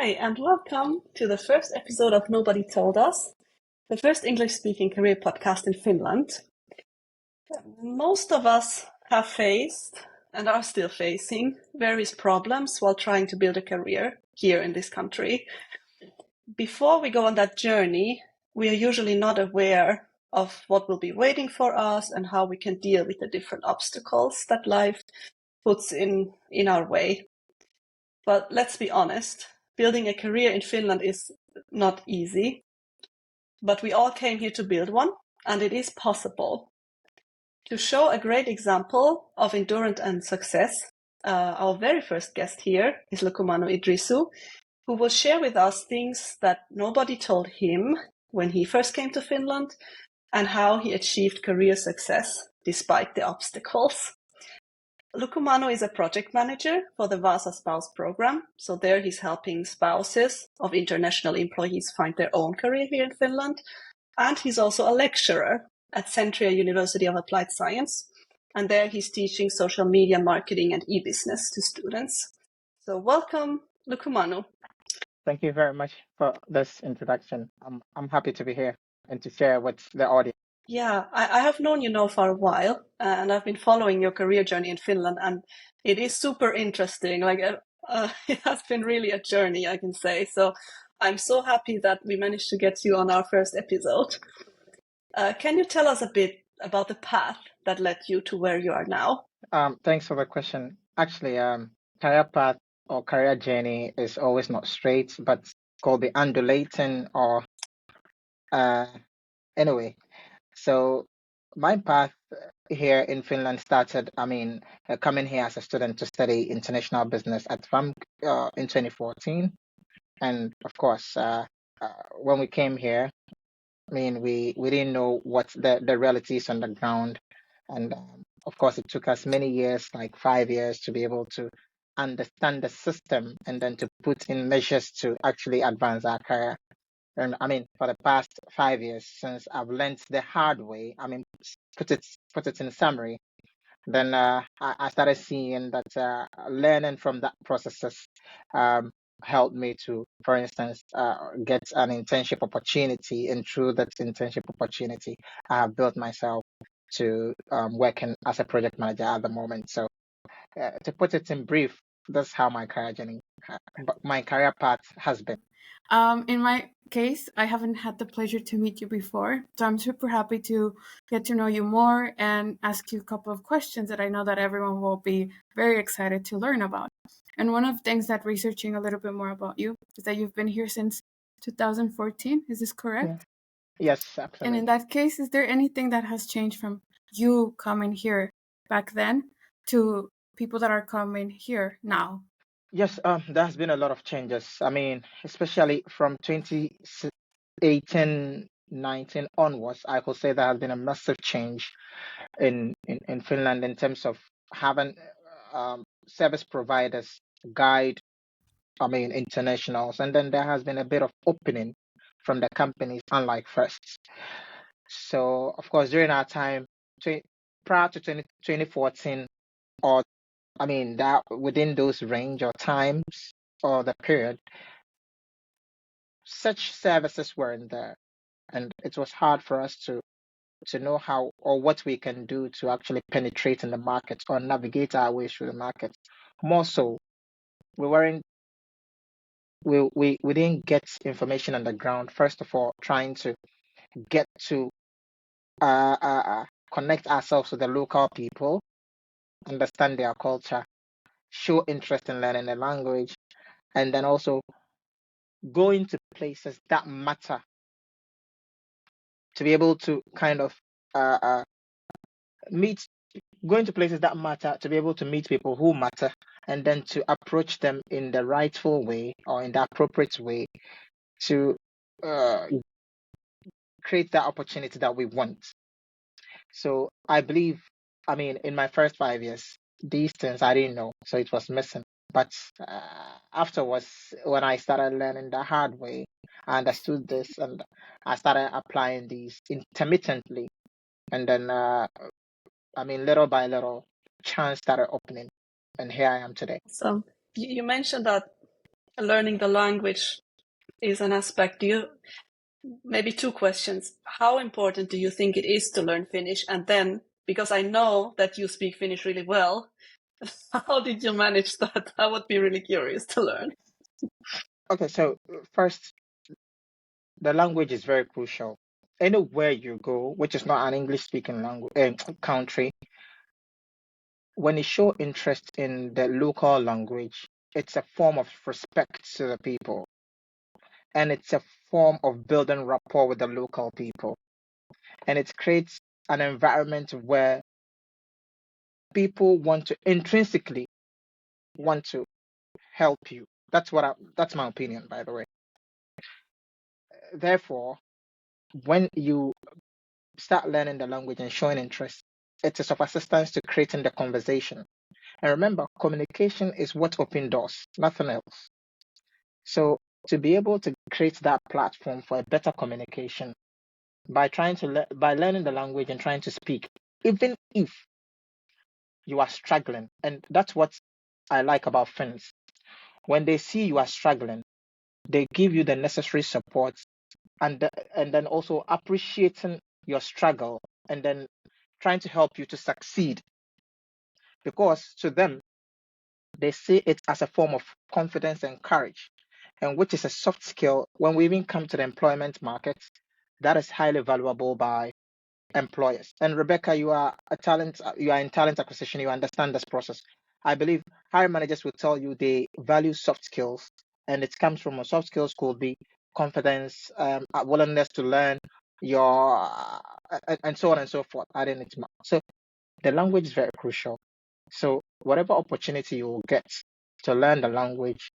Hi, and welcome to the first episode of Nobody Told Us, the first English-speaking career podcast in Finland. Most of us have faced and are still facing various problems while trying to build a career here in this country. Before we go on that journey, we are usually not aware of what will be waiting for us and how we can deal with the different obstacles that life puts in our way. But let's be honest, building a career in Finland is not easy. But we all came here to build one, and it is possible. To show a great example of endurance and success, our very first guest here is Lukumanu Iddrisu, who will share with us things that nobody told him when he first came to Finland and how he achieved career success despite the obstacles. Lukumanu is a project manager for the Vasa Spouse program. So there he's helping spouses of international employees find their own career here in Finland. And he's also a lecturer at Centria University of Applied Science. And there he's teaching social media marketing and e-business to students. So welcome, Lukumanu. Thank you very much for this introduction. I'm happy to be here and to share with the audience. Yeah, I have known you now for a while, and I've been following your career journey in Finland, and it is super interesting. It has been really a journey, I can say. So I'm so happy that we managed to get you on our first episode. Can you tell us a bit about the path that led you to where you are now? Thanks for the question. Actually, career path or career journey is always not straight, but called the undulating or anyway. So my path here in Finland started, coming here as a student to study international business at FAM in 2014. And of course, when we came here, we didn't know what the realities on the ground. And of course, it took us many years, like 5 years, to be able to understand the system and then to put in measures to actually advance our career. And for the past 5 years, since I've learned the hard way, put it in summary, then I started seeing that learning from that processes helped me to, for instance, get an internship opportunity. And through that internship opportunity, I have built myself to working as a project manager at the moment. So to put it in brief, that's how my career journey, my career path has been. In my case, I haven't had the pleasure to meet you before, so I'm super happy to get to know you more and ask you a couple of questions that I know that everyone will be very excited to learn about. And one of the things that researching a little bit more about you is that you've been here since 2014. Is this correct? Yeah. Yes, absolutely. And in that case, is there anything that has changed from you coming here back then to people that are coming here now? Yes, there has been a lot of changes. Especially from 2018, 19 onwards, I could say there has been a massive change in Finland in terms of having service providers guide, internationals, and then there has been a bit of opening from the companies, unlike first. So, of course, during our time, prior to 2014, or that within those range or times or the period, such services weren't there, and it was hard for us to know how or what we can do to actually penetrate in the market or navigate our way through the market. More so, we weren't we didn't get information on the ground. First of all, trying to get to connect ourselves with the local people, understand their culture, show interest in learning the language, and then also go into places that matter to be able to kind of meet, go into places that matter to be able to meet people who matter, and then to approach them in the rightful way or in the appropriate way to create that opportunity that we want. So I believe, in my first 5 years, these things I didn't know, so it was missing. But afterwards, when I started learning the hard way, I understood this and I started applying these intermittently. And then, little by little, chance started opening. And here I am today. So you mentioned that learning the language is an aspect. Maybe two questions. How important do you think it is to learn Finnish? And then, because I know that you speak Finnish really well, how did you manage that? I would be really curious to learn. Okay, so first, the language is very crucial. Anywhere you go, which is not an English-speaking language country, when you show interest in the local language, it's a form of respect to the people, and it's a form of building rapport with the local people, and it creates an environment where people want to intrinsically want to help you. That's my opinion, by the way. Therefore, when you start learning the language and showing interest, it is of assistance to creating the conversation. And remember, communication is what opens doors, nothing else. So to be able to create that platform for a better communication by by learning the language and trying to speak, even if you are struggling, and that's what I like about Finns. When they see you are struggling, they give you the necessary support, and then also appreciating your struggle, and then trying to help you to succeed, because to them they see it as a form of confidence and courage, and which is a soft skill. When we even come to the employment market, that is highly valuable by employers. And Rebekka, you are in talent acquisition, you understand this process. I believe hiring managers will tell you they value soft skills, and it comes from a soft skills could be confidence, a willingness to learn, your and so on and so forth. I didn't. So the language is very crucial. So whatever opportunity you will get to learn the language,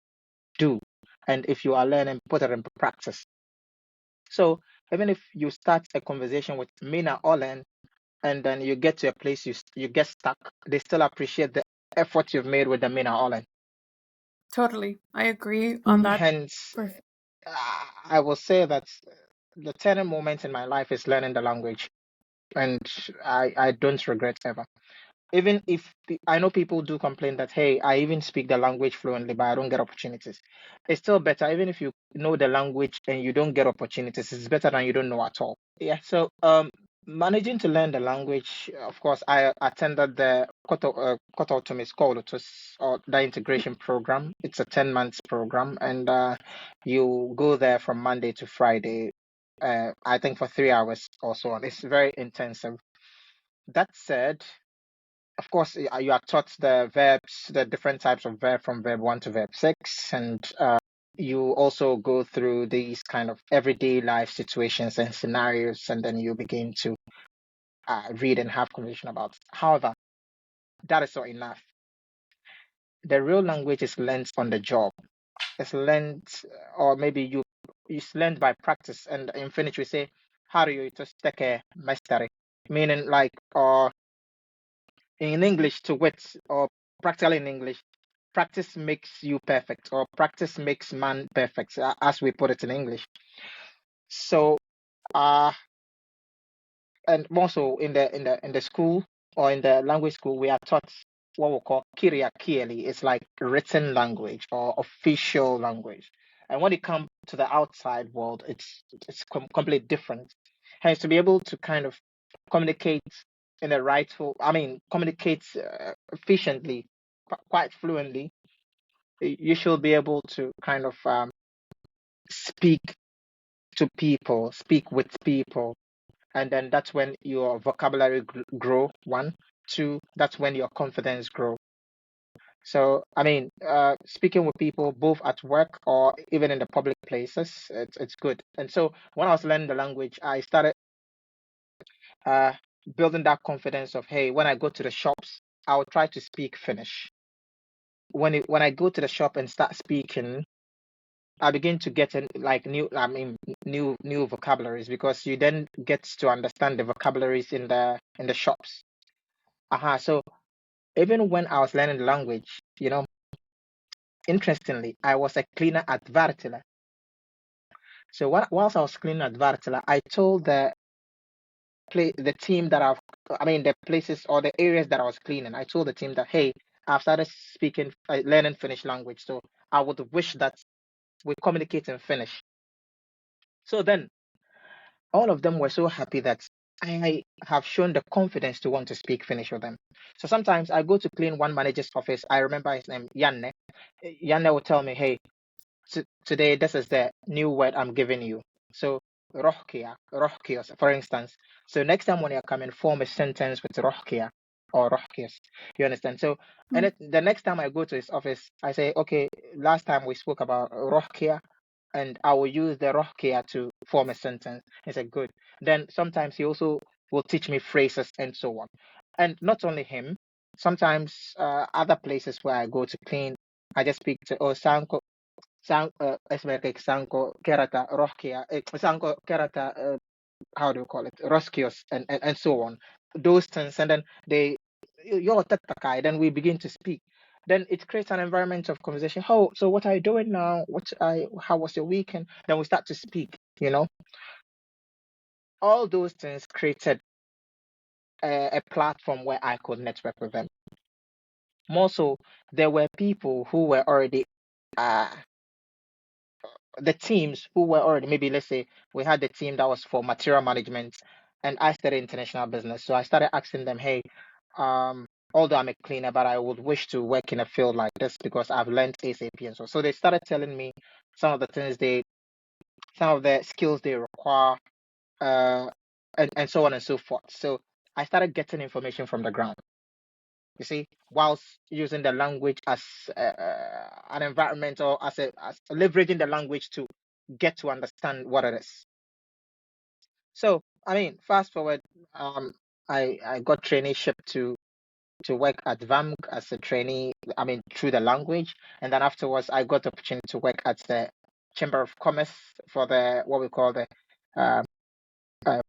do. And if you are learning, put it in practice. So even if you start a conversation with Mina Olen, and then you get to a place you get stuck, they still appreciate the effort you've made with the Mina Olen. Totally. I agree on that. Hence, Perfect. I will say that the turning moment in my life is learning the language, and I don't regret ever. Even if I know people do complain that, hey, I even speak the language fluently, but I don't get opportunities. It's still better, even if you know the language and you don't get opportunities, it's better than you don't know at all. Yeah. So managing to learn the language, of course, I attended the Kototumis Koulutus, or the integration program. It's a 10 months program, and you go there from Monday to Friday. I think for 3 hours or so on. It's very intensive. That said, of course, you are taught the verbs, the different types of verb from verb 1 to verb 6, and you also go through these kind of everyday life situations and scenarios, and then you begin to read and have conversation about it. However, that is not enough. The real language is learned on the job. It's learned, or maybe it's learned by practice. And in Finnish, we say, "Harjoitus just tekee mestari," meaning like, or in English, to wit, or practically in English, practice makes you perfect, or practice makes man perfect, as we put it in English. So, uh, and also in the school, or in the language school, we are taught what we call kirja kieli. It's like written language or official language. And when it comes to the outside world, it's completely different. Hence, to be able to kind of communicate in a rightful, I mean, communicate efficiently, quite fluently, you should be able to kind of speak to people, speak with people, and then that's when your vocabulary grow. One, two, that's when your confidence grow. So, I mean, speaking with people both at work or even in the public places, it's good. And so, when I was learning the language, I started uh, building that confidence of, hey, when I go to the shops, I'll try to speak Finnish. When I go to the shop and start speaking, I begin to get in like new vocabularies, because you then get to understand the vocabularies in the shops. So even when I was learning the language, interestingly, I was a cleaner at Vartila. So whilst I was cleaning at Vartila, I told the team that the places or the areas that I was cleaning, I told the team that, hey, I've started speaking, learning Finnish language. So I would wish that we communicate in Finnish. So then all of them were so happy that I have shown the confidence to want to speak Finnish with them. So sometimes I go to clean one manager's office. I remember his name, Janne. Janne will tell me, hey, today this is the new word I'm giving you. So rohkeus, for instance. So next time when you come and form a sentence with rohkea or rohkeus, you understand? So and the next time I go to his office, I say, okay, last time we spoke about rohkea, and I will use the rohkea to form a sentence. He said, good. Then sometimes he also will teach me phrases and so on. And not only him, sometimes other places where I go to clean, I just speak to Sanko esimerkiksi Sanko kerätä rohkia, Sanko kerätä, how do you call it, roskios and so on. Those things, and then they, yo, tattakai, then we begin to speak. Then it creates an environment of conversation. Oh, so what are you doing now? How was your weekend? Then we start to speak, you know. All those things created a platform where I could network with them. More so, there were people who were already the teams who were already, maybe let's say we had the team that was for material management, and I studied international business. So I started asking them, hey, although I'm a cleaner, but I would wish to work in a field like this because I've learned ASAP and so. So they started telling me some of the things some of the skills they require, and so on and so forth. So I started getting information from the ground. You see, whilst using the language as an environment, or as leveraging the language to get to understand what it is. So, I mean, fast forward, I got traineeship to work at VAMG as a trainee, I mean, through the language. And then afterwards, I got the opportunity to work at the Chamber of Commerce for what we call the uh, uh,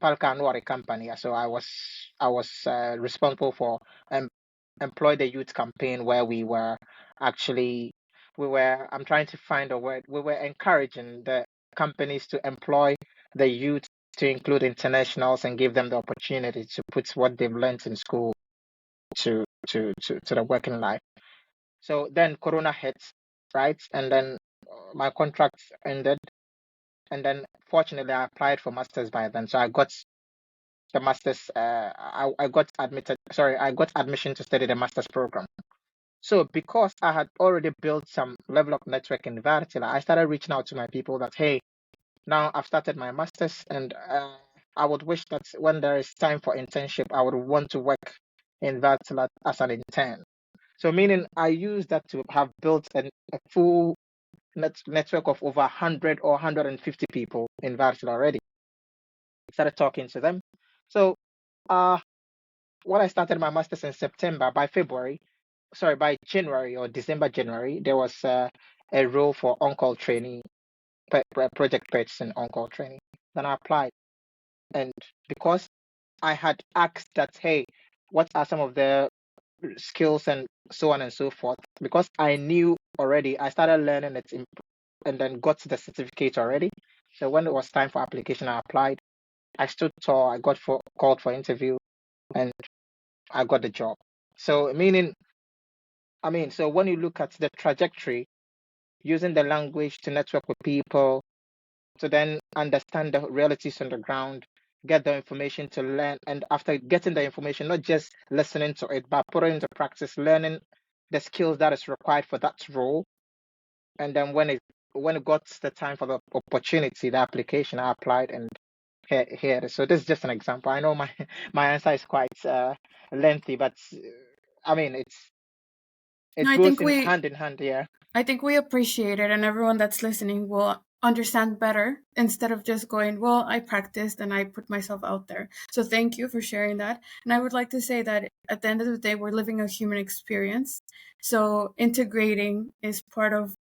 Palkanwari company. So I was responsible for employ the youth campaign, where I'm trying to find a word. We were encouraging the companies to employ the youth, to include internationals, and give them the opportunity to put what they've learned in school to the working life. So then Corona hit, right? And then my contract ended. And then fortunately I applied for masters by then. So I got the masters, I got admission to study the master's program. So because I had already built some level of network in Vartila, I started reaching out to my people that, hey, now I've started my master's, and I would wish that when there is time for internship, I would want to work in Vartila as an intern. So meaning I use that to have built a full network of over 100 or 150 people in Vartila already. Started talking to them. So when I started my master's in September, by January or December, January, there was a role for on-call training, project purchasing on-call training. Then I applied. And because I had asked that, hey, what are some of the skills and so on and so forth, because I knew already, I started learning it and then got the certificate already. So when it was time for application, I applied. I stood tall, I got called for interview, and I got the job. So so when you look at the trajectory, using the language to network with people, to then understand the realities on the ground, get the information to learn, and after getting the information, not just listening to it, but putting it into practice, learning the skills that is required for that role. And then when it got the time for the opportunity, the application, I applied, and here. So this is just an example. I know my answer is quite lengthy, but I mean it I goes think in hand. Yeah. I think we appreciate it, and everyone that's listening will understand better instead of just going, well, I practiced and I put myself out there. So thank you for sharing that. And I would like to say that at the end of the day, we're living a human experience. So integrating is part of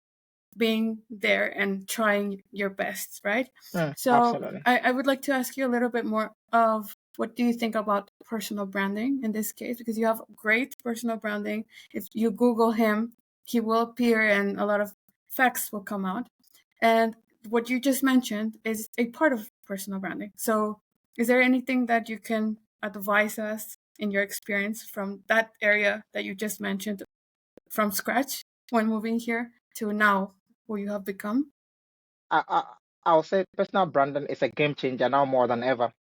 being there and trying your best, right? So Absolutely. I would like to ask you a little bit more of what do you think about personal branding in this case, because you have great personal branding. If you Google him, he will appear and a lot of facts will come out. And what you just mentioned is a part of personal branding. So is there anything that you can advise us in your experience from that area that you just mentioned from scratch when moving here to now who you have become? I'll say personal branding is a game changer now more than ever.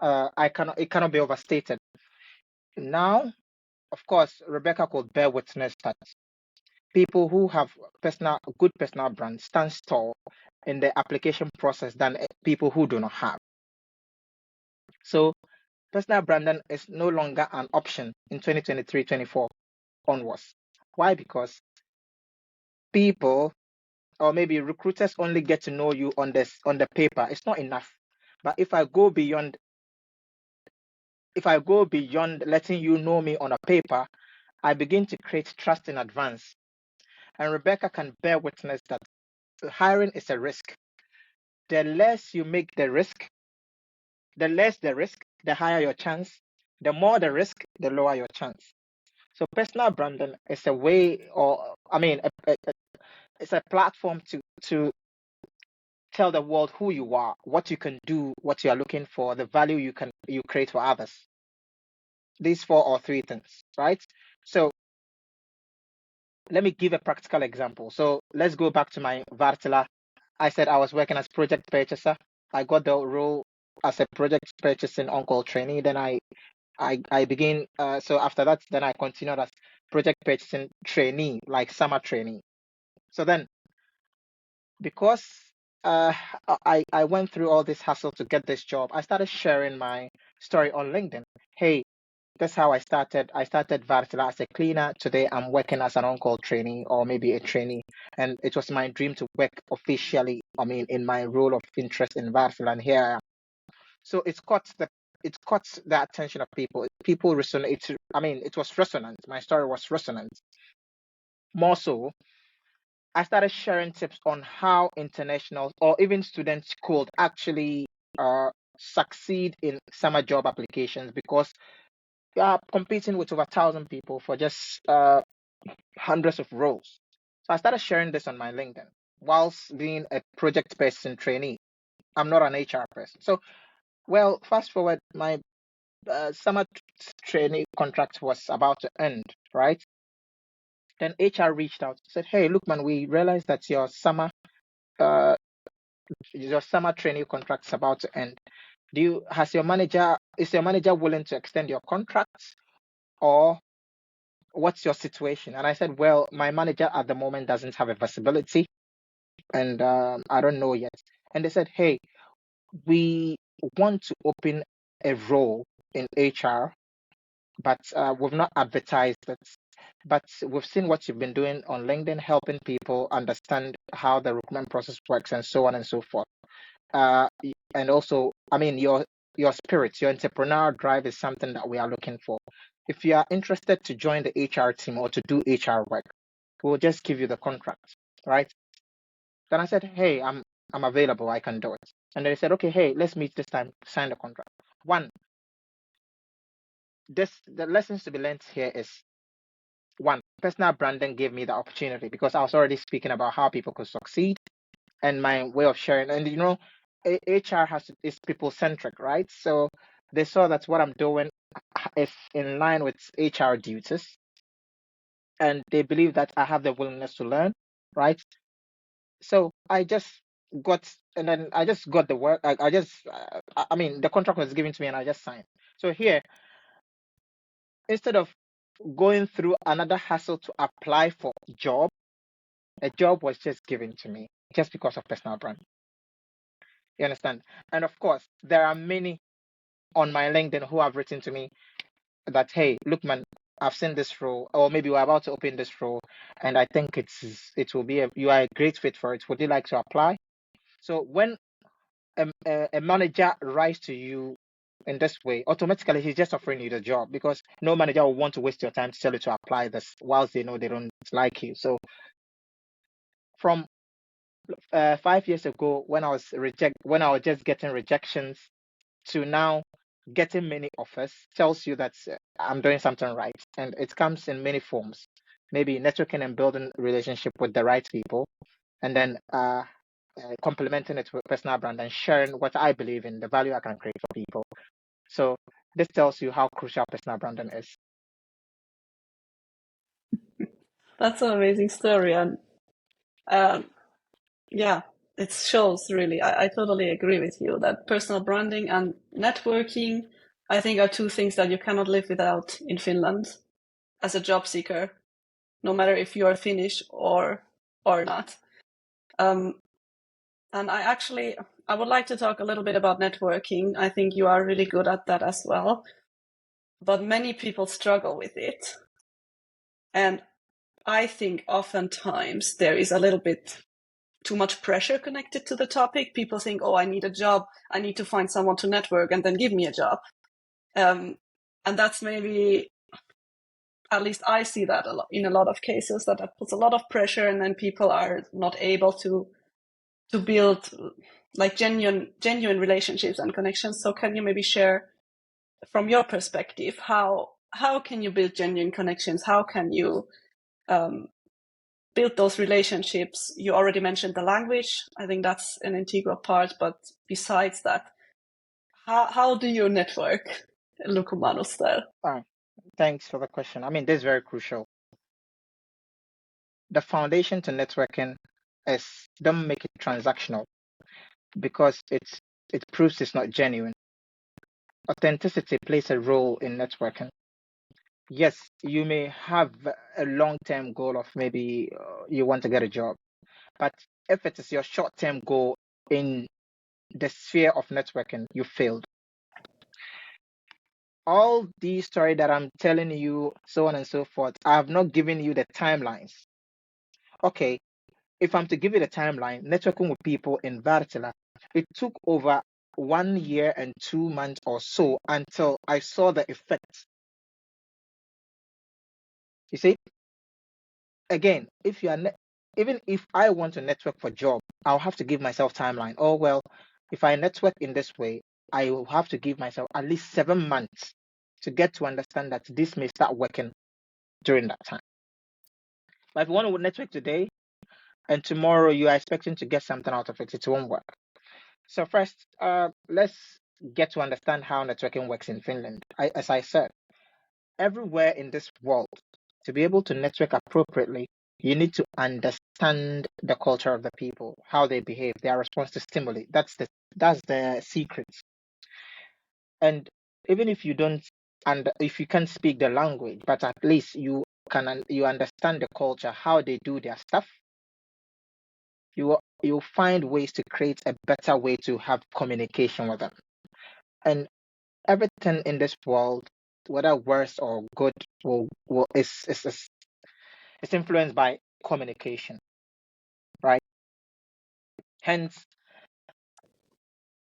It cannot be overstated. Now, of course, Rebekka could bear witness that people who have good personal brand stand tall in the application process than people who do not have. So personal branding is no longer an option in 2023-24 onwards. Why? Because people or maybe recruiters only get to know you on the paper. It's not enough. But if I go beyond letting you know me on a paper, I begin to create trust in advance. And Rebekka can bear witness that hiring is a risk. The less you make the risk, the less the risk, the higher your chance. The more the risk, the lower your chance. So personal branding is a way, or I mean, it's a platform to tell the world who you are, what you can do, what you are looking for, the value you create for others. These 4 or 3 things, right? So let me give a practical example. So let's go back to my Vartila. I said I was working as project purchaser. I got the role as a project purchasing on-call trainee. Then I begin. So after that, then I continued as project purchasing trainee, like summer trainee. So then, because I went through all this hassle to get this job, I started sharing my story on LinkedIn. Hey, that's how I started. I started Vartila as a cleaner. Today I'm working as an on-call trainee or maybe a trainee. And it was my dream to work officially, I mean, in my role of interest in Vartila. And here I am. So it caught the attention of people. People resonate. I mean, it was resonant. My story was resonant. More so, I started sharing tips on how internationals or even students could actually succeed in summer job applications because we are competing with over 1,000 people for just hundreds of roles. So I started sharing this on my LinkedIn whilst being a project person trainee. I'm not an HR person. So, well, fast forward, my summer training contract was about to end, right? Then HR reached out, said, "Hey, look, man, we realized that uh, your summer training contract's about to end. Is your manager willing to extend your contract, or what's your situation?" And I said, "Well, my manager at the moment doesn't have a visibility, and I don't know yet." And they said, "Hey, we want to open a role in HR, but we've not advertised it. But we've seen what you've been doing on LinkedIn, helping people understand how the recruitment process works and so on and so forth. And also, I mean, your spirit, your entrepreneurial drive is something that we are looking for. If you are interested to join the HR team or to do HR work, we'll just give you the contract, right?" Then I said, "Hey, I'm available. I can do it." And they said, "Okay, hey, let's meet this time. Sign the contract." One, the lessons to be learned here is one, personal branding gave me the opportunity because I was already speaking about how people could succeed and my way of sharing. And HR is people centric, right? So they saw that what I'm doing is in line with HR duties, and they believe that I have the willingness to learn, right? So I just got the work. I mean, the contract was given to me, and I just signed. So here, instead of going through another hassle to apply for a job was just given to me just because of personal brand. You understand? And of course, there are many on my LinkedIn who have written to me that, "Hey, look, man, I've seen this role, or maybe we're about to open this role, and I think you are a great fit for it. Would you like to apply?" So when a manager writes to you in this way, automatically he's just offering you the job because no manager will want to waste your time to tell you to apply this whilst they know they don't like you. So from 5 years ago, when I was just getting rejections, to now getting many offers, tells you that I'm doing something right, and it comes in many forms. Maybe networking and building relationship with the right people, and then complementing it with personal brand and sharing what I believe in, the value I can create for people. So this tells you how crucial personal branding is. That's an amazing story, and yeah, it shows really. I totally agree with you that personal branding and networking, I think, are two things that you cannot live without in Finland as a job seeker, no matter if you are Finnish or not. And I would like to talk a little bit about networking. I think you are really good at that as well, but many people struggle with it. And I think oftentimes there is a little bit too much pressure connected to the topic. People think, oh, I need a job. I need to find someone to network and then give me a job. And that's maybe, at least I see that a lot, in a lot of cases, that puts a lot of pressure, and then people are not able to build like genuine relationships and connections. So can you maybe share from your perspective, how can you build genuine connections? How can you build those relationships? You already mentioned the language. I think that's an integral part. But besides that, how do you network, Lukumanu style? Thanks for the question. I mean, this is very crucial. The foundation to networking is don't make it transactional, because it proves it's not genuine. Authenticity plays a role in networking. Yes, you may have a long-term goal of maybe you want to get a job, but if it is your short-term goal in the sphere of networking, you failed. All these story that I'm telling you, so on and so forth, I have not given you the timelines. Okay, if I'm to give you the timeline, networking with people in Vartila, it took over 1 year and 2 months or so until I saw the effects. You see, again, if you are even if I want to network for job, I'll have to give myself timeline. Oh well, if I network in this way, I will have to give myself at least 7 months to get to understand that this may start working during that time. But if you want to network today and tomorrow you are expecting to get something out of it, it won't work. So first, let's get to understand how networking works in Finland. As I said, everywhere in this world, to be able to network appropriately, you need to understand the culture of the people, how they behave, their response to stimuli. That's the secret. And even if you don't, and if you can't speak the language, but at least you understand the culture, how they do their stuff, you'll find ways to create a better way to have communication with them. And everything in this world, whether worse or good, is influenced by communication, right? Hence,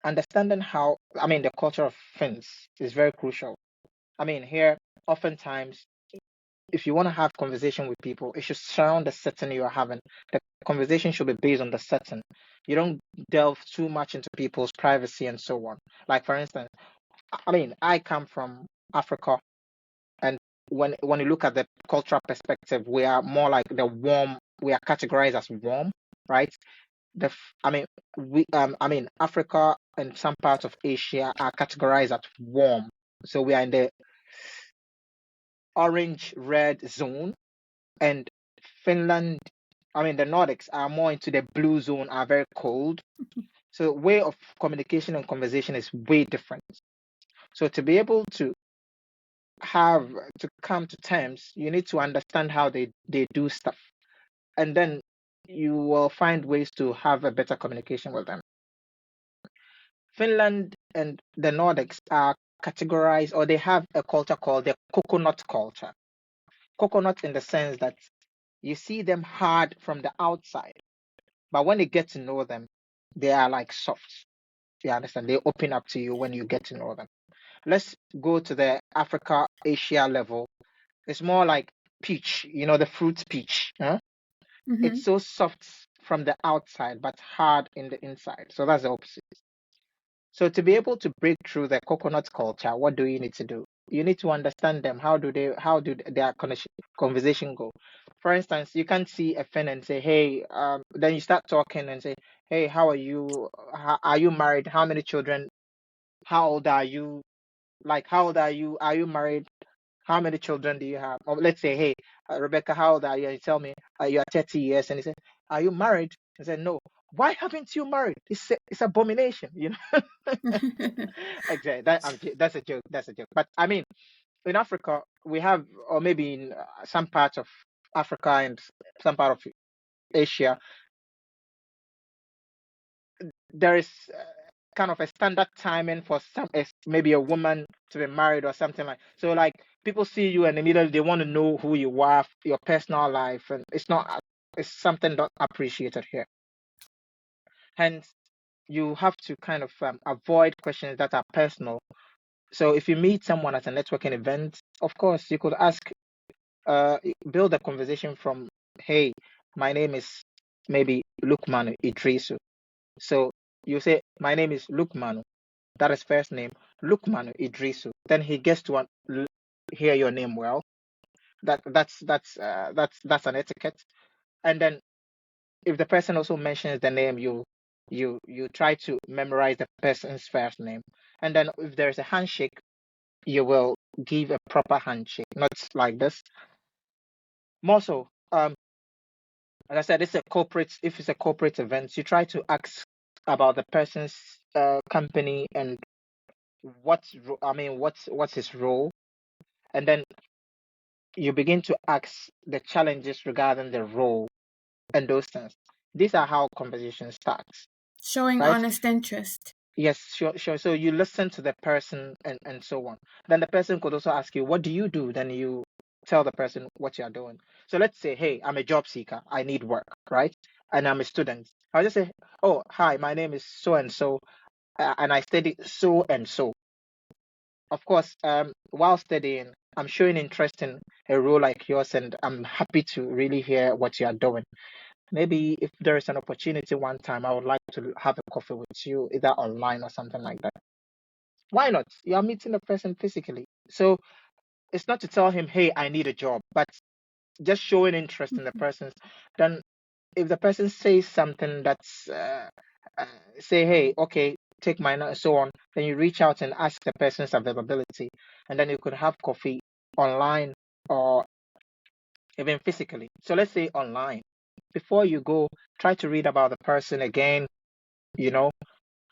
understanding the culture of Finns is very crucial. I mean, here, oftentimes, if you want to have conversation with people, it should surround the setting you are having. The conversation should be based on the setting. You don't delve too much into people's privacy and so on. Like, for instance, I come from Africa, and when you look at the cultural perspective, we are more like the warm. We are categorized as warm, right? Africa and some parts of Asia are categorized as warm. So we are in the orange red zone, and Finland, the Nordics are more into the blue zone, are very cold. So way of communication and conversation is way different. So to be able to come to terms, you need to understand how they do stuff. And then you will find ways to have a better communication with them. Finland and the Nordics are categorized, or they have a culture called the coconut culture. Coconut in the sense that you see them hard from the outside, but when you get to know them, they are like soft. You understand? They open up to you when you get to know them. Let's go to the Africa, Asia level. It's more like peach, the fruit peach. Huh? Mm-hmm. It's so soft from the outside, but hard in the inside. So that's the opposite. So to be able to break through the coconut culture, what do you need to do? You need to understand them. How do their conversation go? For instance, you can't see a friend and say, "Hey," then you start talking and say, "Hey, how are you? Are you married? How many children? How old are you?" Like, how old are you? Are you married? How many children do you have? Or let's say, hey, Rebekka, how old are you? And you tell me you are 30 years. And he said, are you married? I said, no. Why haven't you married? It's abomination, you know. Exactly. That's a joke. That's a joke. But I mean, in Africa, we have, or maybe in some parts of Africa and some part of Asia, there is kind of a standard timing for some, maybe a woman to be married or something like. So like people see you and immediately they want to know who you are, your personal life, and it's not. It's something not appreciated here. Hence, you have to kind of avoid questions that are personal. So if you meet someone at a networking event, of course you could ask, build a conversation from, hey, my name is maybe Lukumanu Iddrisu. So you say, my name is Lukumanu. That is first name, Lukumanu Iddrisu. Then he gets to hear your name well. That's an etiquette. And then if the person also mentions the name, you try to memorize the person's first name. And then if there's a handshake, you will give a proper handshake, not like this. More so, like I said, if it's a corporate event, you try to ask about the person's company and what's his role, and then you begin to ask the challenges regarding the role and those things. These are how conversation starts, Showing right? honest interest. Yes, sure, sure. So you listen to the person and so on. Then the person could also ask you, what do you do? Then you tell the person what you are doing. So let's say, hey, I'm a job seeker. I need work, right? And I'm a student. I'll just say, oh, hi, my name is so and so, and I study so and so. Of course, while studying, I'm showing interest in a role like yours, and I'm happy to really hear what you are doing. Maybe if there is an opportunity one time, I would like to have a coffee with you, either online or something like that. Why not? You are meeting the person physically. So it's not to tell him, hey, I need a job, but just showing interest in the person. Then if the person says something that's, uh, say, hey, okay, take my number, so on, then you reach out and ask the person's availability. And then you could have coffee online or even physically. So let's say online. Before you go, try to read about the person again, you know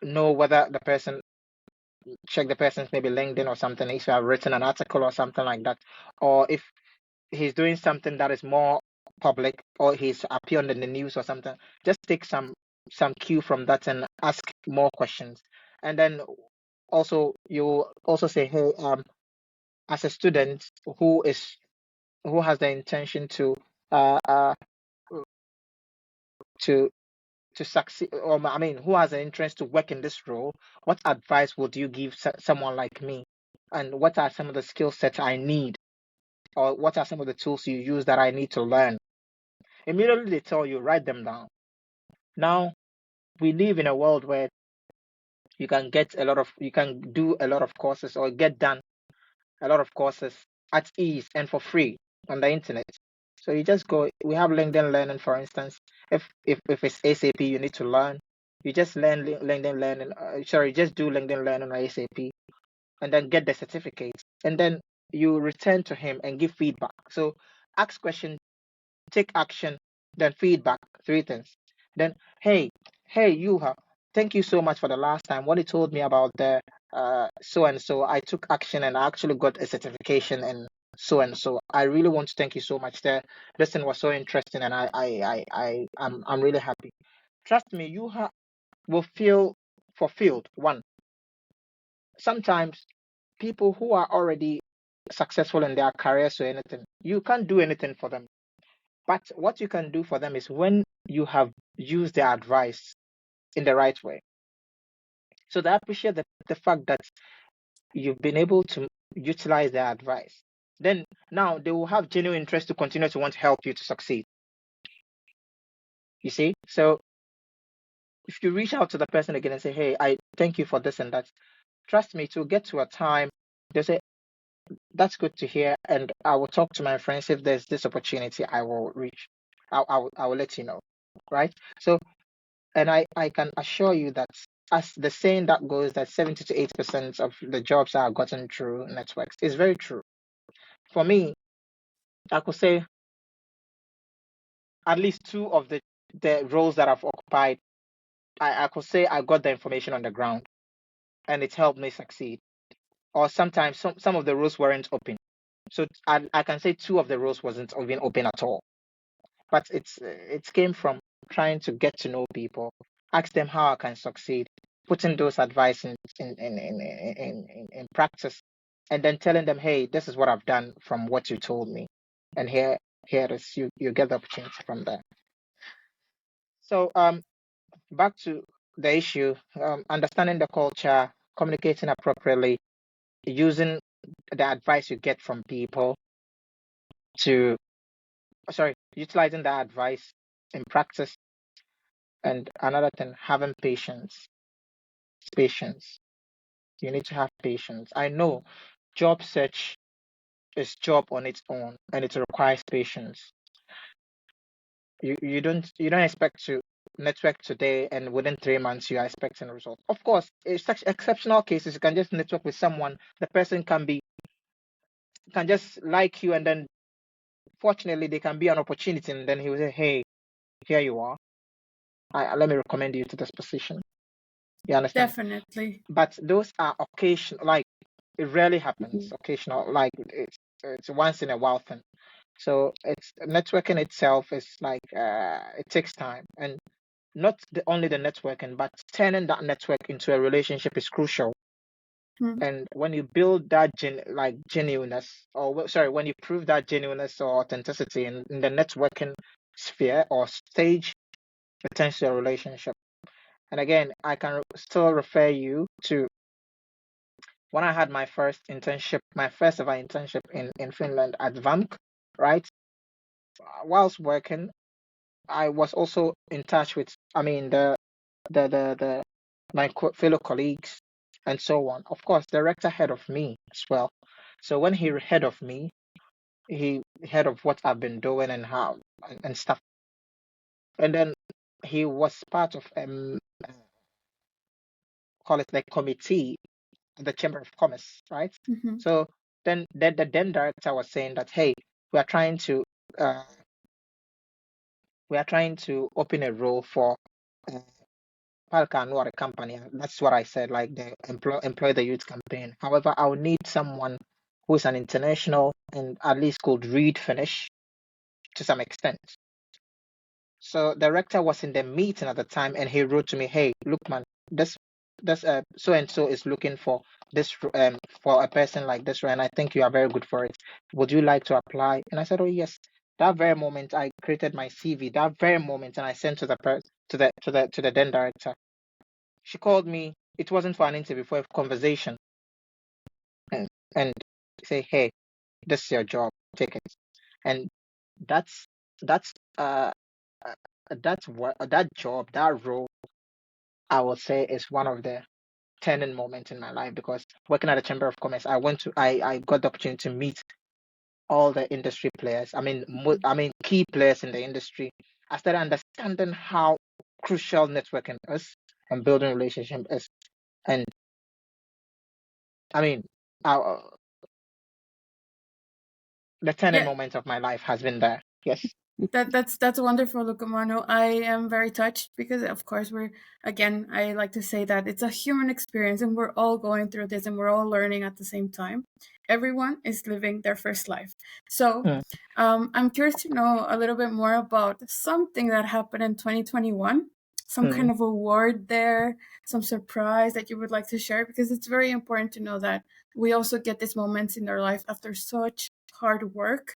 whether the person, check the person's maybe LinkedIn or something, if you have written an article or something like that, or if he's doing something that is more public or he's appearing in the news or something, just take some cue from that and ask more questions. And then also you also say, hey, as a student who has the intention uh, uh to to succeed, or I mean, who has an interest to work in this role, what advice would you give someone like me? And what are some of the skill sets I need? Or what are some of the tools you use that I need to learn? Immediately they tell you, write them down. Now, we live in a world where you can do a lot of courses or get done a lot of courses at ease and for free on the internet. So you just go, we have LinkedIn Learning, for instance. If it's SAP you need to learn, you just learn LinkedIn Learning, just do LinkedIn Learning or SAP and then get the certificate. And then you return to him and give feedback. So ask questions, take action, then feedback, three things. Then, hey, Yuha, thank you so much for the last time. What he told me about the so and so, I took action and I actually got a certification and so and so. I really want to thank you so much. The lesson was so interesting, and I'm really happy. Trust me, Yuha will feel fulfilled. One, sometimes people who are already successful in their careers or anything, you can't do anything for them. But what you can do for them is when you have used their advice in the right way. So they appreciate the fact that you've been able to utilize their advice. Then now they will have genuine interest to continue to want to help you to succeed. You see? So if you reach out to the person again and say, hey, I thank you for this and that, trust me, to get to a time, they say, that's good to hear. And I will talk to my friends. If there's this opportunity, I will reach. I will let you know. Right? So, and I can assure you that as the saying that goes that 70 to 80% of the jobs are gotten through networks is very true. For me, I could say at least two of the roles that I've occupied, I could say I got the information on the ground and it helped me succeed. Or sometimes some of the roles weren't open. So I can say two of the roles wasn't even open at all. But it came from trying to get to know people, ask them how I can succeed, putting those advice in practice, and then telling them, hey, this is what I've done from what you told me, and here it is. You get the opportunity from there. So back to the issue, understanding the culture, communicating appropriately, using the advice you get from people to, sorry, utilizing that advice in practice. And another thing, having patience. Patience. You need to have patience. I know job search is job on its own and it requires patience. You don't expect to network today and within 3 months you are expecting a result. Of course, in such exceptional cases, you can just network with someone, the person can just like you, and then fortunately they can be an opportunity, and then he will say, hey, here you are. Let me recommend you to this position. You understand? Definitely. But those are occasional, like it rarely happens. Occasional, like it's once in a while thing. So it's networking itself is like it takes time, and not only the networking, but turning that network into a relationship is crucial. Mm. And when you build that genuineness, or sorry, when you prove that genuineness or authenticity in the networking sphere or stage, it turns to a relationship. And again, I can still refer you to when I had my first internship, my first ever internship in Finland at VAMK, right? Whilst working, I was also in touch with, I mean, the my fellow colleagues and so on. Of course, the rector heard of me as well. So when he heard of me, he heard of what I've been doing and how and stuff. And then he was part of call it like committee at the Chamber of Commerce, right? Mm-hmm. So then the then director was saying that, hey, we are trying to uh, open a role for Palkan or a company. That's what I said, like the employ the youth campaign. However, I would need someone who is an international and at least could read Finnish to some extent. So the rector was in the meeting at the time, and he wrote to me, "Hey, look, man, this so and so is looking for this for a person like this, right? And I think you are very good for it. Would you like to apply?" And I said, "Oh yes." That very moment, I created my CV. That very moment, and I sent to the then director. She called me. It wasn't for an interview, for a conversation, and say, "Hey, this is your job. Take it." And that's that's that job, that role, I would say is one of the turning moments in my life, because working at the Chamber of Commerce, I got the opportunity to meet all the industry players. I mean, key players in the industry. I started understanding how crucial networking is and building relationship is. And I mean, uh, the turning Yeah, moment of my life has been there. Yes. that's wonderful, Lukumanu. I am very touched because, of course, I like to say that it's a human experience and we're all going through this and we're all learning at the same time. Everyone is living their first life. So Mm. I'm curious to know a little bit more about something that happened in 2021, some kind of award there, some surprise that you would like to share, because it's very important to know that we also get these moments in our life after such hard work,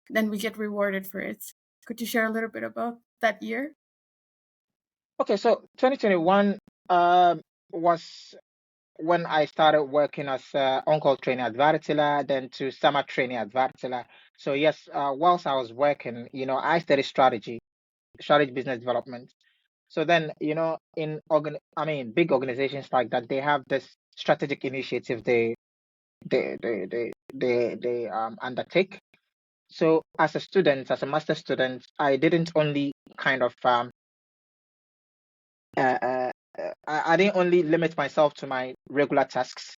then we get rewarded for it. Could you share a little bit about that year? Okay, so 2021 was when I started working as on-call trainee at Vartila, then to summer training at Vartila. So yes, whilst I was working, I studied strategy business development. So then, in big organizations like that, they have this strategic initiative they undertake. So as a student, as a master student, I didn't only kind of I didn't only limit myself to my regular tasks.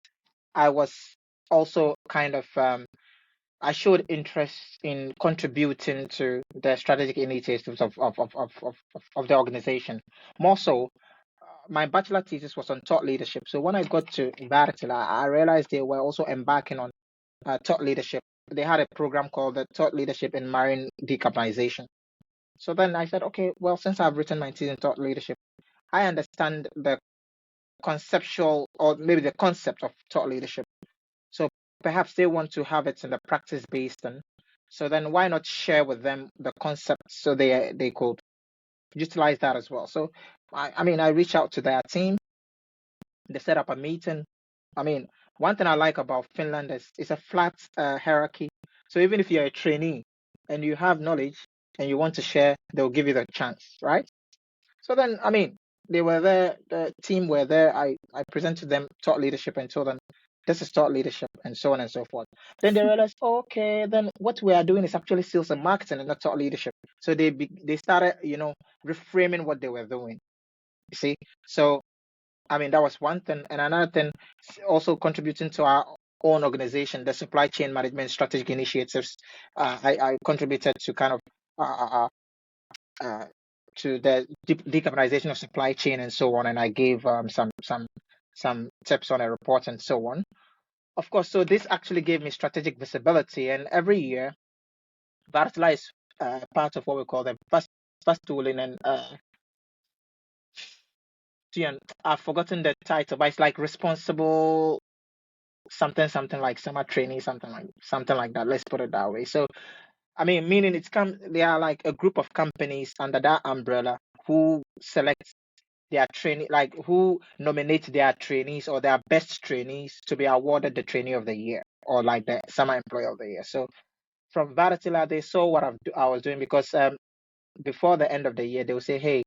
I was also kind of I showed interest in contributing to the strategic initiatives of the organization. More so, my bachelor thesis was on thought leadership. So when I got to Varsity, I realized they were also embarking on thought leadership. They had a program called the Thought Leadership in Marine Decarbonization. So then I said, okay, well, since I've written my thesis in thought leadership, I understand the conceptual or maybe the concept of thought leadership. So perhaps they want to have it in the practice based on. So then why not share with them the concept so they could utilize that as well. So I mean I reached out to their team. They set up a meeting. I mean, one thing I like about Finland is it's a flat hierarchy. So even if you're a trainee and you have knowledge and you want to share, they'll give you the chance, right? So then, I mean, they were there, the team were there. I presented them thought leadership and told them this is thought leadership and so on and so forth. Then they realized, okay, then what we are doing is actually sales and marketing and not thought leadership. So they started, reframing what they were doing. You see, so I mean, that was one thing. And another thing, also contributing to our own organization, the supply chain management strategic initiatives. I contributed to kind of to the decarbonization of supply chain and so on. And I gave some tips on a report and so on. Of course, so this actually gave me strategic visibility. And every year, Vartla is part of what we call the fast tooling and I've forgotten the title, but it's like responsible something like summer training, something like that. Let's put it that way. So I mean, meaning they are like a group of companies under that umbrella who select their training, like who nominate their trainees or their best trainees to be awarded the trainee of the year or like the summer employee of the year. So from Varatila, they saw what I was doing because before the end of the year, they will say, hey,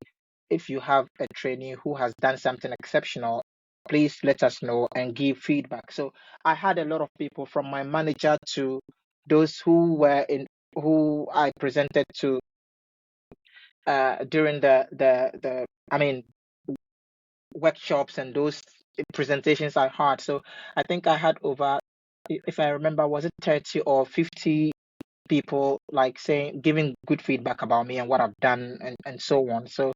if you have a trainee who has done something exceptional, please let us know and give feedback. So I had a lot of people from my manager to those who I presented to during the I mean workshops and those presentations I had. So I think I had over, if I remember, was it 30 or 50 people like giving good feedback about me and what I've done and so on. So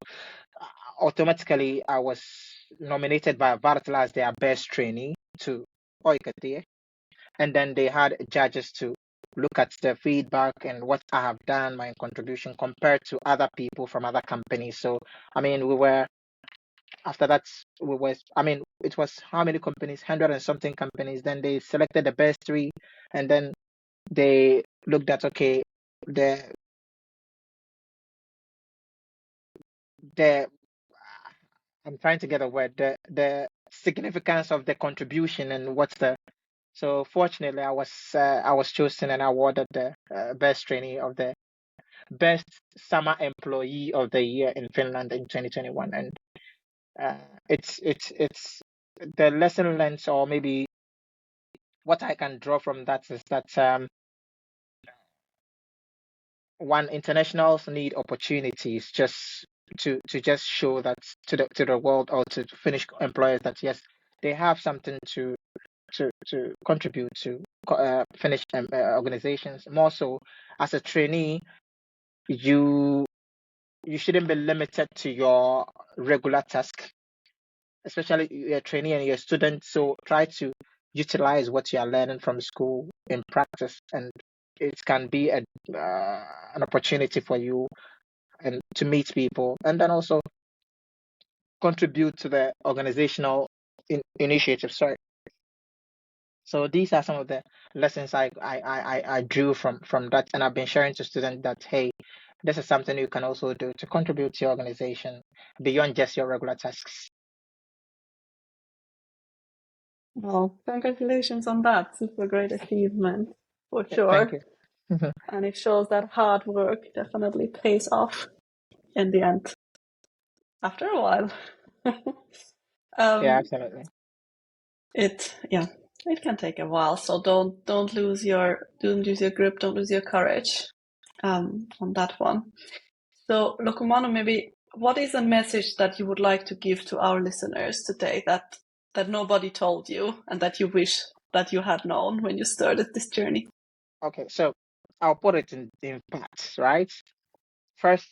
automatically I was nominated by Vartla as their best trainee to Oikate. And then they had judges to look at the feedback and what I have done, my contribution compared to other people from other companies. So I mean after that it was how many companies, 100 and something companies. Then they selected the best three and then they looked at okay, the I'm trying to get a word, the significance of the contribution and so fortunately I was chosen and awarded the best trainee of the best summer employee of the year in Finland in 2021. And it's the lesson learned, or maybe what I can draw from that is that one, internationals need opportunities just to just show that to the world or to Finnish employers that yes, they have something to contribute to Finnish organizations. More so, as a trainee, you shouldn't be limited to your regular task, especially you're a trainee and you're a student. So try to utilize what you are learning from school in practice, and it can be an opportunity for you and to meet people, and then also contribute to the organizational initiative. Sorry. So these are some of the lessons I drew from that, and I've been sharing to students that hey, this is something you can also do to contribute to your organization beyond just your regular tasks. Well, congratulations on that. Super great achievement, for sure. Thank you. And it shows that hard work definitely pays off in the end, after a while. Yeah, absolutely. It can take a while, so don't lose your grip, don't lose your courage on that one. So Lukumanu, maybe what is a message that you would like to give to our listeners today that nobody told you and that you wish that you had known when you started this journey? Okay, so I'll put it in parts, right? First,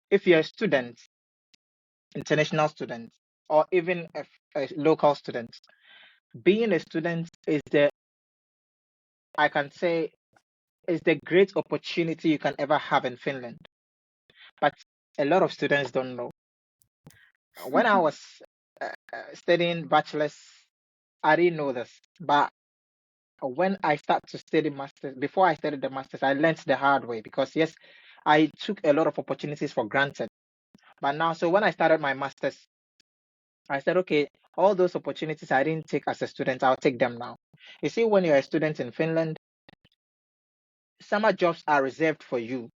if you're a student, international student, or even a local student, being a student is I can say, is the great opportunity you can ever have in Finland. But a lot of students don't know. When I was studying bachelor's, I didn't know this. But when I start to study masters, before I studied the masters, I learned the hard way because yes, I took a lot of opportunities for granted. But now, so when I started my masters, I said, okay, all those opportunities I didn't take as a student, I'll take them now. You see, when you're a student in Finland, summer jobs are reserved for you.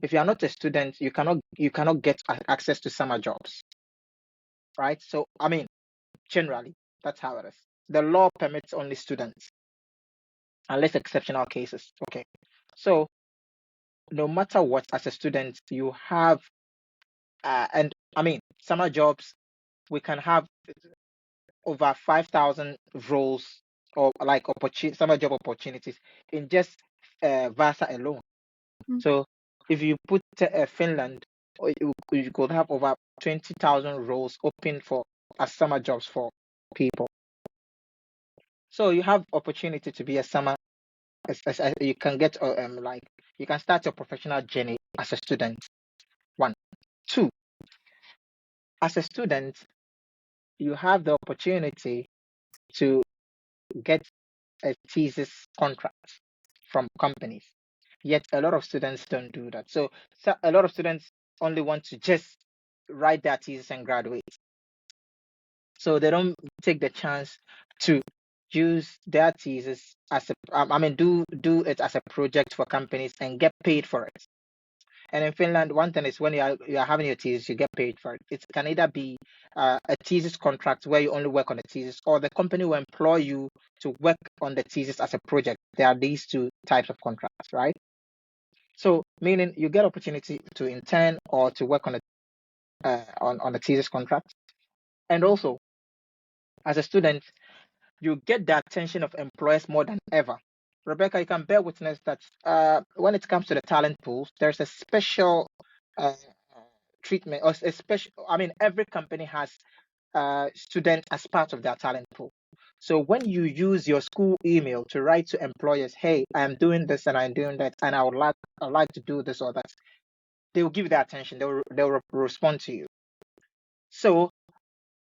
If you are not a student, you cannot get access to summer jobs, right? So I mean, generally, that's how it is. The law permits only students, unless exceptional cases. Okay, so no matter what, as a student, you have, and I mean, summer jobs. We can have over 5,000 roles or like summer job opportunities in just Vasa alone. Mm. So if you put Finland, you could have over 20,000 roles open for as summer jobs for people. So you have opportunity to be a summer. You can get like you can start your professional journey as a student. One, two. As a student, you have the opportunity to get a thesis contract from companies. Yet a lot of students don't do that. So a lot of students only want to just write their thesis and graduate. So they don't take the chance to use their thesis as do it as a project for companies and get paid for it. And in Finland, one thing is when you are having your thesis, you get paid for it. It can either be a thesis contract where you only work on the thesis, or the company will employ you to work on the thesis as a project. There are these two types of contracts, right? So meaning you get opportunity to intern or to work on a thesis contract, and also as a student, you get the attention of employers more than ever. Rebekka, you can bear witness that when it comes to the talent pools, there's a special uh, treatment or a special. I mean, every company has students as part of their talent pool. So when you use your school email to write to employers, hey, I'm doing this and I'm doing that, and I'd like to do this or that, they will give you their attention. They'll respond to you. So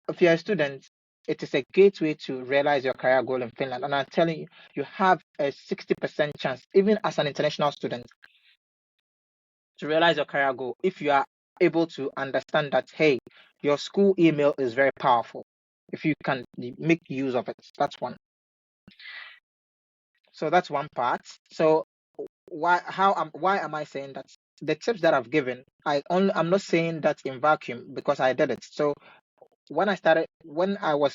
if you're a student, it is a gateway to realize your career goal in Finland. And I'm telling you, you have a 60% chance, even as an international student, to realize your career goal if you are able to understand that, hey, your school email is very powerful. If you can make use of it, that's one. So that's one part. So why am I saying that? The tips that I've given, I'm not saying that in vacuum because I did it. So when I was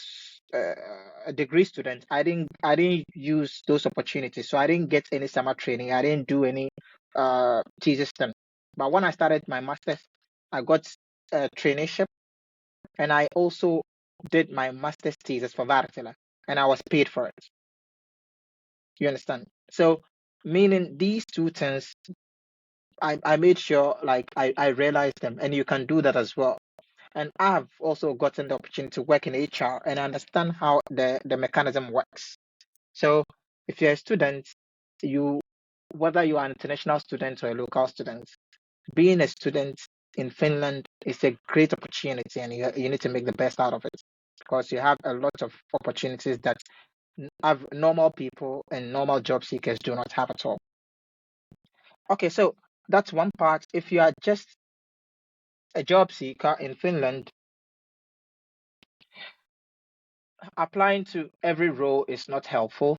a degree student, I didn't use those opportunities. So I didn't get any summer training. I didn't do any thesis STEM. But when I started my master's, I got a traineeship, and I also did my master's thesis for Vartila, and I was paid for it. You understand? So meaning these two things, I made sure like I realized them, and you can do that as well. And I've also gotten the opportunity to work in HR and understand how the mechanism works. So if you're a student, whether you are an international student or a local student, being a student in Finland is a great opportunity, and you need to make the best out of it because you have a lot of opportunities that have normal people and normal job seekers do not have at all. Okay, so that's one part. If you are just a job seeker in Finland, applying to every role is not helpful.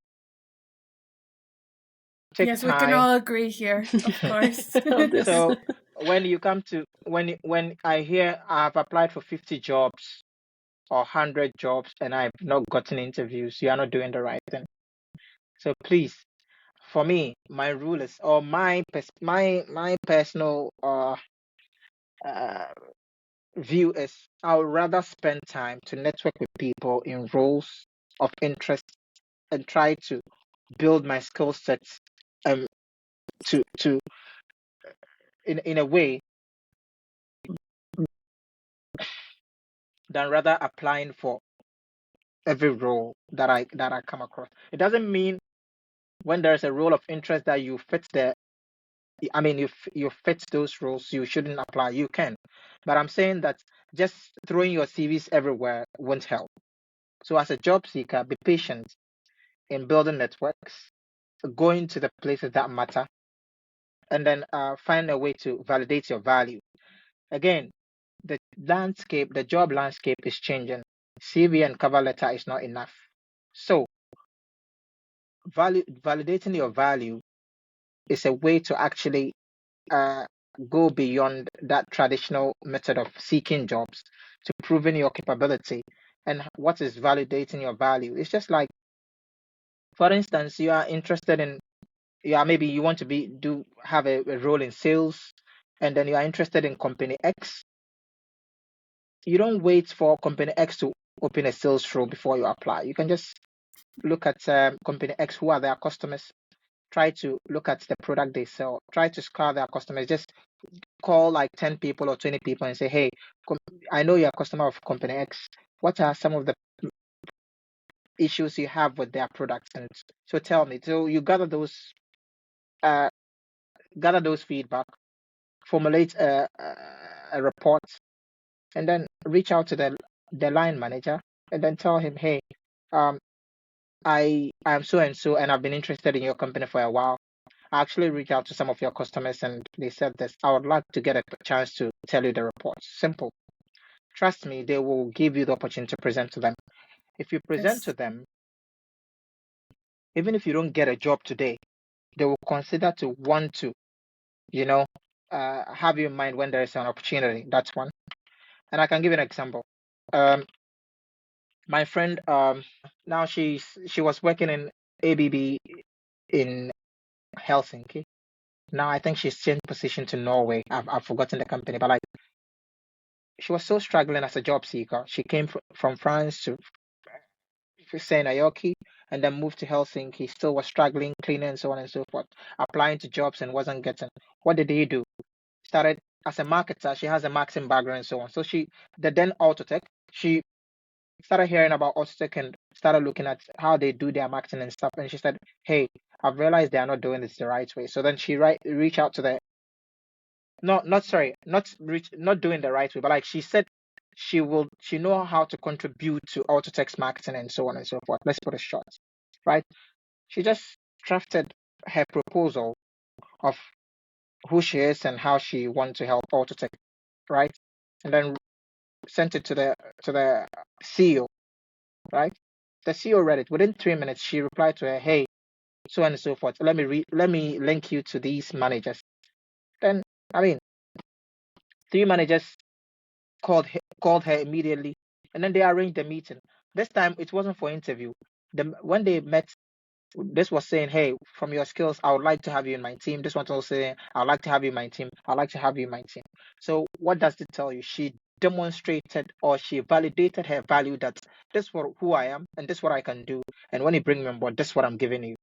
Take Yes, we can time. all agree here, of course. So when you come to when I hear I've applied for 50 jobs or 100 jobs and I've not gotten interviews, you are not doing the right thing. So please, for me, my rule is, or my personal view is I would rather spend time to network with people in roles of interest and try to build my skill sets to in a way than rather applying for every role that I come across. It doesn't mean when there's a role of interest that you fit if you fit those roles, you shouldn't apply. You can. But I'm saying that just throwing your CVs everywhere won't help. So as a job seeker, be patient in building networks, going to the places that matter, and then find a way to validate your value. Again, the job landscape is changing. CV and cover letter is not enough. So validating your value is a way to actually go beyond that traditional method of seeking jobs to proving your capability. And what is validating your value? It's just like, for instance, you are interested in, maybe you want to have a role in sales, and then you are interested in company X. You don't wait for company X to open a sales role before you apply. You can just look at company X, who are their customers, try to look at the product they sell, try to scour their customers, just call like 10 people or 20 people and say, hey, I know you're a customer of company X. What are some of the issues you have with their products? And so tell me. So you gather those feedback, formulate a report, and then reach out to the line manager and then tell him, hey, I am so and so, and I've been interested in your company for a while. I actually reached out to some of your customers and they said this. I would like to get a chance to tell you the report. Simple. Trust me, they will give you the opportunity to present to them. If you present to them, even if you don't get a job today, they will consider to want to, have you in mind when there is an opportunity. That's one. And I can give you an example. My friend, now she was working in ABB in Helsinki. Now I think she's changed position to Norway. I've forgotten the company, but like she was so struggling as a job seeker. She came from France to St. Aoki and then moved to Helsinki. Still was struggling, cleaning and so on and so forth, applying to jobs and wasn't getting. What did he do? Started as a marketer. She has a marketing background and so on. So then Autotech, she started hearing about Autotech and started looking at how they do their marketing and stuff. And she said, hey, I've realized they are not doing this the right way. So then she reached out to the not doing the right way, but like she said she know how to contribute to Autotech's marketing and so on and so forth. Let's put it short, right? She just drafted her proposal of who she is and how she wants to help Autotech, right? And then sent it to the CEO, right? The CEO read it. Within 3 minutes, she replied to her, hey, so on and so forth. Let me link you to these managers. Then, 3 managers called her immediately, and then they arranged the meeting. This time it wasn't for interview. When they met, this was saying, hey, from your skills, I would like to have you in my team. This one was saying, I would like to have you in my team. I'd like to have you in my team. So what does it tell you? She demonstrated or she validated her value that this is who I am and this is what I can do. And when you bring me on board, this is what I'm giving you.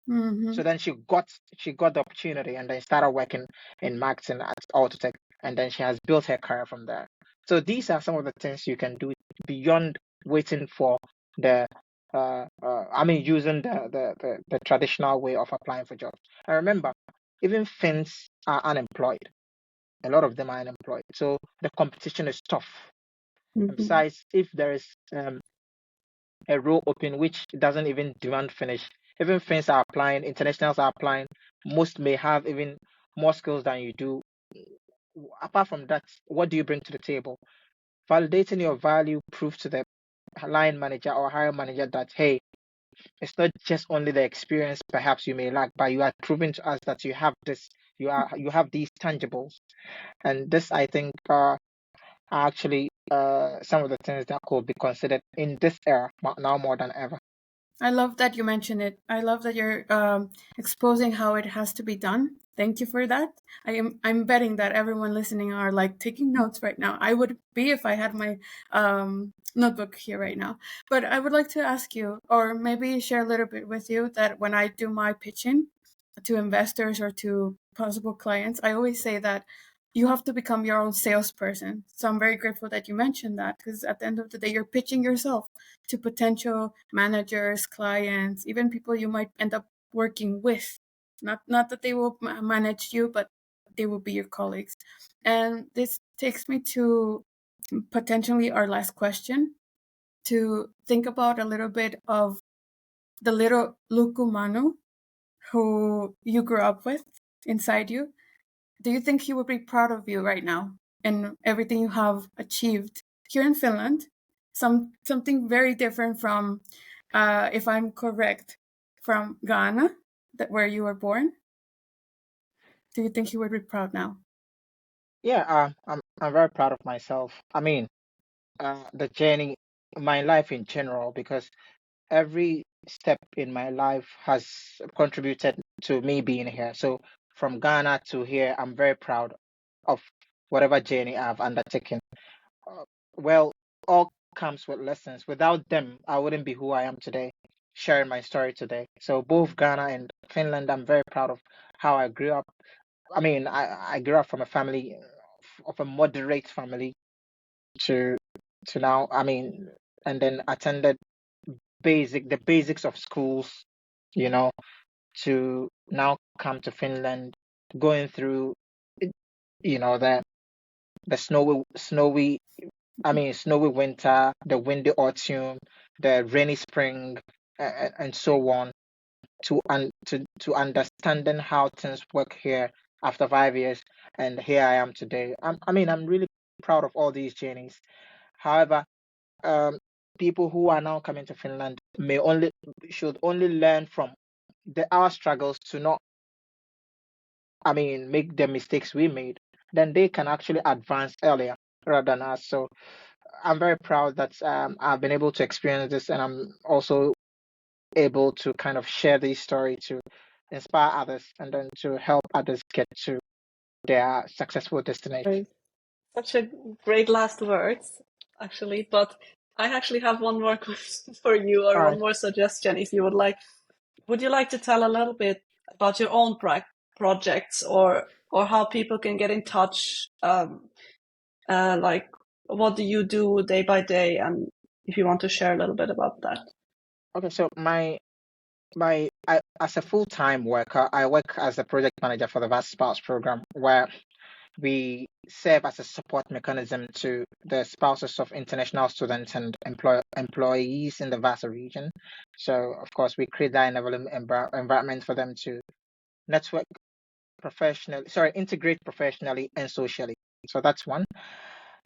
Mm-hmm. So then she got the opportunity and then started working in marketing at Autotech, and then she has built her career from there. So these are some of the things you can do beyond waiting for using the traditional way of applying for jobs. And remember, even Finns are unemployed. A lot of them are unemployed. So the competition is tough. Mm-hmm. And besides, if there is a role open which doesn't even demand finish, even Finns are applying, internationals are applying. Most may have even more skills than you do. Apart from that, what do you bring to the table? Validating your value proves to the line manager or hiring manager that, hey, it's not just only the experience perhaps you may lack, but you are proving to us that you have this, you have these tangibles. And this, I think, are actually some of the things that could be considered in this era now more than ever. I love that you mentioned it. I love that you're exposing how it has to be done. Thank you for that. I'm betting that everyone listening are like taking notes right now. I would be if I had my notebook here right now. But I would like to ask you, or maybe share a little bit with you, that when I do my pitching to investors or to possible clients, I always say that you have to become your own salesperson. So I'm very grateful that you mentioned that, because at the end of the day, you're pitching yourself to potential managers, clients, even people you might end up working with. Not that they will manage you, but they will be your colleagues. And this takes me to potentially our last question, to think about a little bit of the little Lukumanu who you grew up with inside you. Do you think he would be proud of you right now and everything you have achieved here in Finland? Something very different from, if I'm correct, from Ghana, where you were born. Do you think he would be proud now? Yeah, I'm very proud of myself. I mean, the journey, my life in general, because every step in my life has contributed to me being here. So from Ghana to here, I'm very proud of whatever journey I've undertaken. Uh, well, all comes with lessons. Without them, I wouldn't be who I am today, sharing my story today. So both Ghana and Finland, I'm very proud of how I grew up. I mean, I grew up from a family of a moderate family to now. I mean, and then attended the basics of schools, you know, to now come to Finland, going through, the snowy winter, the windy autumn, the rainy spring, and so on, to understanding how things work here after 5 years, and here I am today. I'm really proud of all these journeys. However, um, people who are now coming to Finland should only learn from our struggles to not, make the mistakes we made. Then they can actually advance earlier rather than us. So I'm very proud that I've been able to experience this, and I'm also able to kind of share this story to inspire others and then to help others get to their successful destination. Great. Such a great last words, actually. But I actually have one more question for you, or All one right. more suggestion, if you would like. Would you like to tell a little bit about your own projects, or how people can get in touch? Like, what do you do day by day, and if you want to share a little bit about that. Okay, so as a full-time worker, I work as a project manager for the VAS Spouse program, where we serve as a support mechanism to the spouses of international students and employees in the VASA region. So, of course, we create that environment for them to network integrate professionally and socially. So that's one.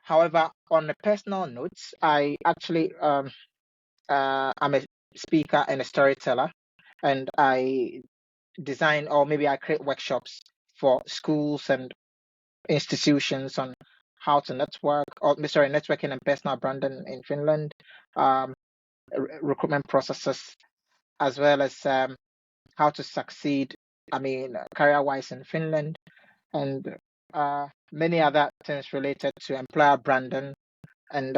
However, on a personal note, I actually I'm a speaker and a storyteller, and I design, or maybe I create workshops for schools and institutions on how to networking and personal branding in Finland, recruitment processes, as well as how to succeed, career-wise in Finland, and many other things related to employer branding and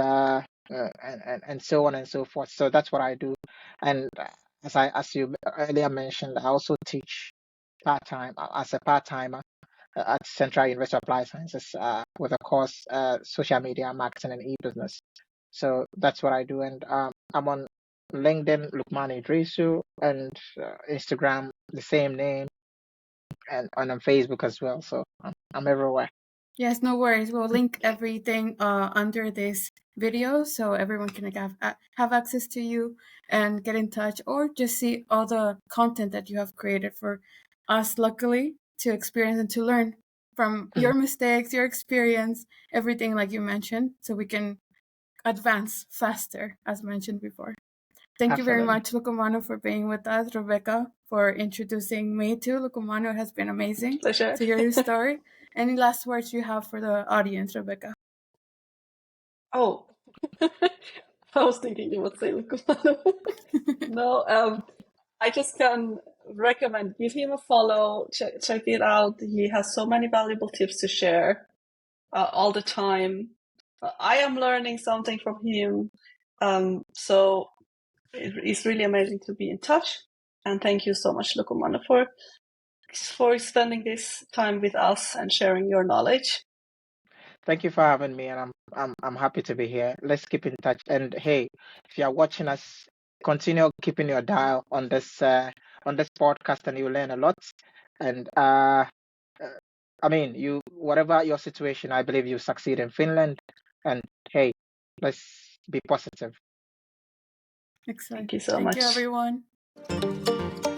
so on and so forth. So that's what I do. And as you earlier mentioned, I also teach part-time as a part-timer at Central University of Applied Sciences with a course social media marketing and e-business. So that's what I do, and I'm on LinkedIn, Lukumanu Iddrisu, and Instagram, the same name, and on Facebook as well. So I'm everywhere. Yes, no worries. We'll link everything under this video so everyone can have access to you and get in touch, or just see all the content that you have created for us, luckily, to experience and to learn from your mistakes, your experience, everything like you mentioned, so we can advance faster, as mentioned before. Thank you very much, Lukumanu, for being with us. Rebekka, for introducing me to Lukumanu. It has been amazing Pleasure. to hear your story. Any last words you have for the audience, Rebekka? Oh, I was thinking you would say Lukumanu. No, I just can recommend, give him a follow, check it out. He has so many valuable tips to share all the time. I am learning something from him. So it's really amazing to be in touch. And thank you so much, Lukumanu, for spending this time with us and sharing your knowledge. Thank you for having me, and I'm happy to be here. Let's keep in touch. And hey, if you are watching us, continue keeping your dial on this podcast, and you'll learn a lot. And I mean, you whatever your situation, I believe you succeed in Finland. And hey, let's be positive. Excellent. Thank you so much. Thank you, everyone.